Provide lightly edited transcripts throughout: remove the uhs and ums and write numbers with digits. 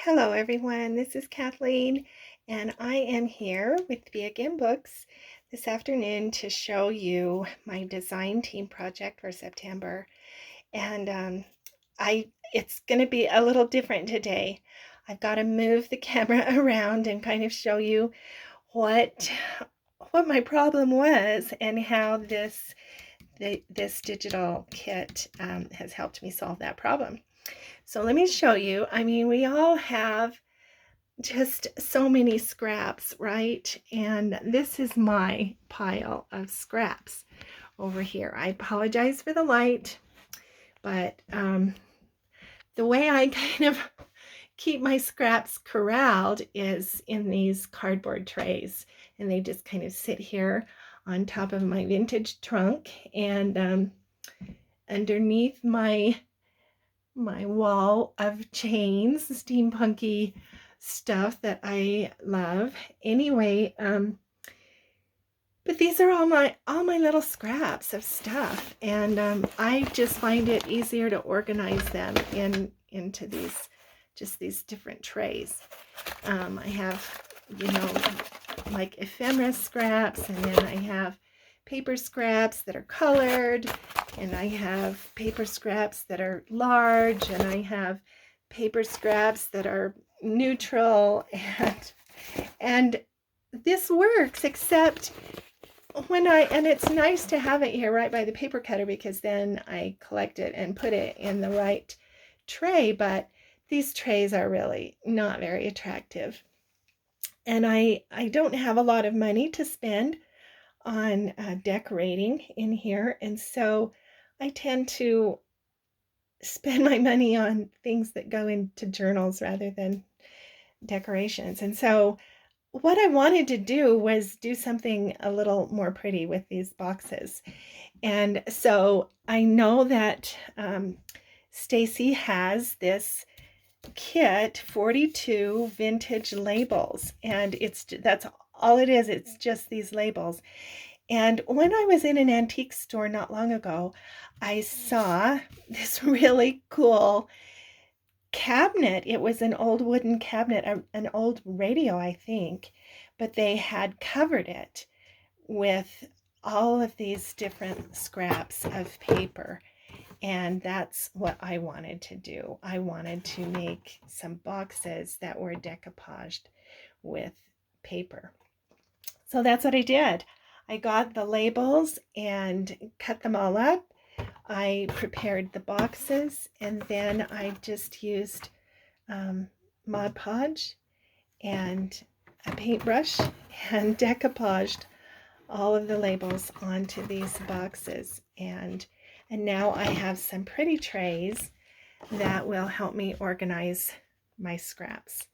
Hello everyone, this is Kathleen and I am here with Be Again Books this afternoon to show you my design team project for September. And it's going to be a little different today. I've got to move the camera around and kind of show you what my problem was and how this digital kit has helped me solve that problem. So let me show you. I mean, we all have just so many scraps, right? And this is my pile of scraps over here. I apologize for the light, but the way I kind of keep my scraps corralled is in these cardboard trays, and they just kind of sit here on top of my vintage trunk and underneath my wall of chains, steampunky stuff that I love. Anyway, but these are all my little scraps of stuff, and I just find it easier to organize them into these different trays. I have, like ephemera scraps, and then I have paper scraps that are colored, and I have paper scraps that are large, and I have paper scraps that are neutral, and this works, except and it's nice to have it here right by the paper cutter, because then I collect it and put it in the right tray, but these trays are really not very attractive. And I don't have a lot of money to spend on decorating in here, and so I tend to spend my money on things that go into journals rather than decorations. And so what I wanted to do was do something a little more pretty with these boxes. And so I know that Stacy has this kit, 42 vintage labels, and that's all it is. It's just these labels. And when I was in an antique store not long ago, I saw this really cool cabinet. It was an old wooden cabinet, an old radio, I think, but they had covered it with all of these different scraps of paper. And that's what I wanted to do. I wanted to make some boxes that were decoupaged with paper. So that's what I did. I got the labels and cut them all up. I prepared the boxes, and then I just used Mod Podge and a paintbrush and decoupaged all of the labels onto these boxes. And now I have some pretty trays that will help me organize my scraps.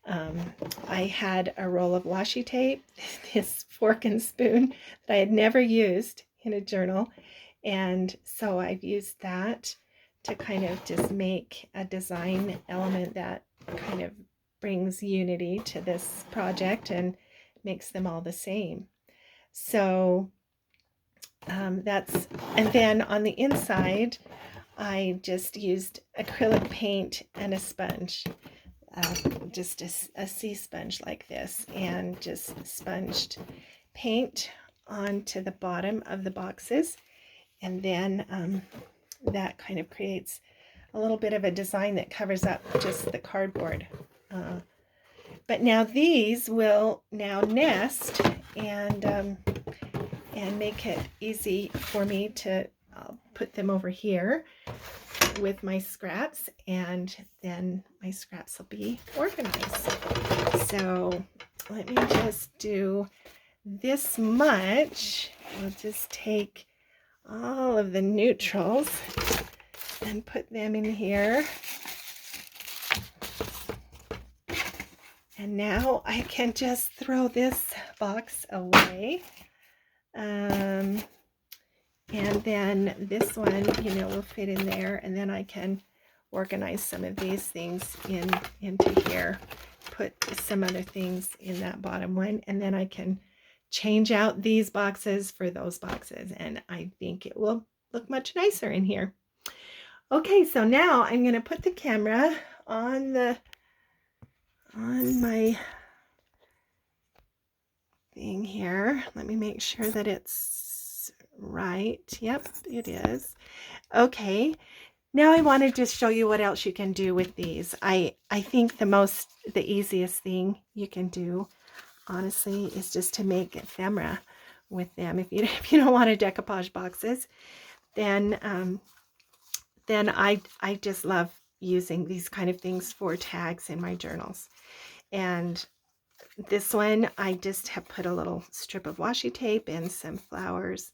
I had a roll of washi tape, this fork and spoon that I had never used in a journal, and so I've used that to kind of just make a design element that kind of brings unity to this project and makes them all the same. So and then on the inside, I just used acrylic paint and a sponge, just a sea sponge like this, and just sponged paint onto the bottom of the boxes, and then that kind of creates a little bit of a design that covers up just the cardboard. But now these will now nest and make it easy for me to put them over here with my scraps, and then my scraps will be organized. So let me just do this much. I'll just take all of the neutrals and put them in here. And now I can just throw this box away. And then this one, will fit in there, and then I can organize some of these things into here, put some other things in that bottom one, and then I can change out these boxes for those boxes, and I think it will look much nicer in here. Okay, so now I'm going to put the camera on the on my thing here. Let me make sure that it's right. Yep, it is. Okay. Now I wanted to show you what else you can do with these. I think the easiest thing you can do, honestly, is just to make ephemera with them. If you if you don't want to decoupage boxes, then I just love using these kind of things for tags in my journals. And this one, I just have put a little strip of washi tape and some flowers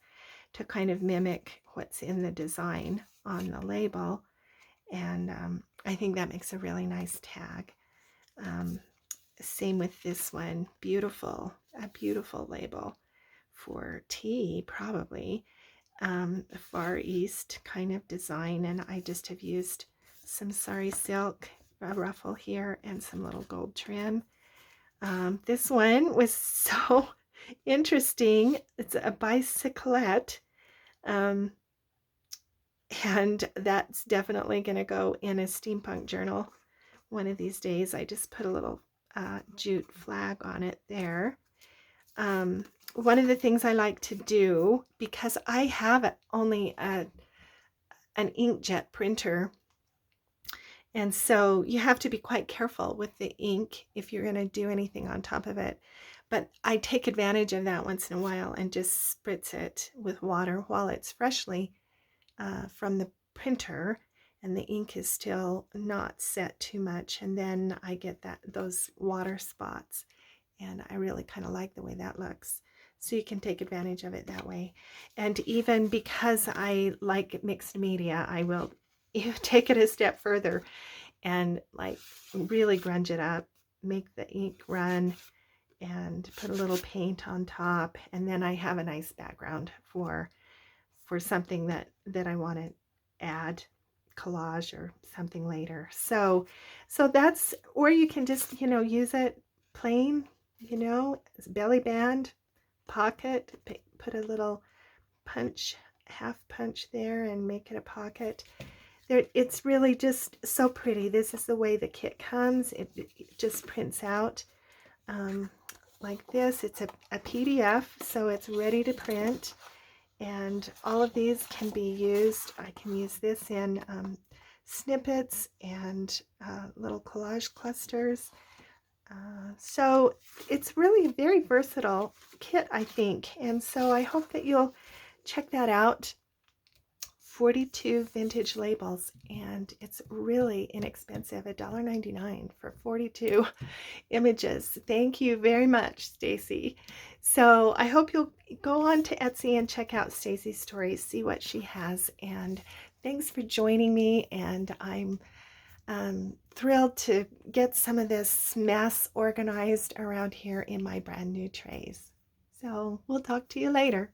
to kind of mimic what's in the design on the label. And I think that makes a really nice tag. Same with this one. Beautiful, a beautiful label for tea, probably. Far East kind of design, and I just have used some sari silk, a ruffle here, and some little gold trim. This one was so interesting. It's a bicyclette, and that's definitely going to go in a steampunk journal one of these days. I just put a little jute flag on it there. One of the things I like to do, because I have only an inkjet printer, and so you have to be quite careful with the ink if you're going to do anything on top of it. But I take advantage of that once in a while and just spritz it with water while it's freshly from the printer and the ink is still not set too much, and then I get those water spots, and I really kind of like the way that looks. So you can take advantage of it that way. And even because I like mixed media, I will take it a step further and like really grunge it up, make the ink run, and put a little paint on top, and then I have a nice background for something that I want to add, collage or something later. So that's, or you can just, use it plain, as belly band, pocket, put a little punch, half punch there and make it a pocket. It's really just so pretty. This is the way the kit comes. It just prints out like this. It's a PDF, so it's ready to print. And all of these can be used. I can use this in snippets and little collage clusters. So it's really a very versatile kit, I think. And so I hope that you'll check that out. 42 vintage labels, and it's really inexpensive, $1.99 for 42 images. Thank you very much, Stacy. So I hope you'll go on to Etsy and check out StacyStories, see what she has, and thanks for joining me. And I'm thrilled to get some of this mess organized around here in my brand new trays. So we'll talk to you later.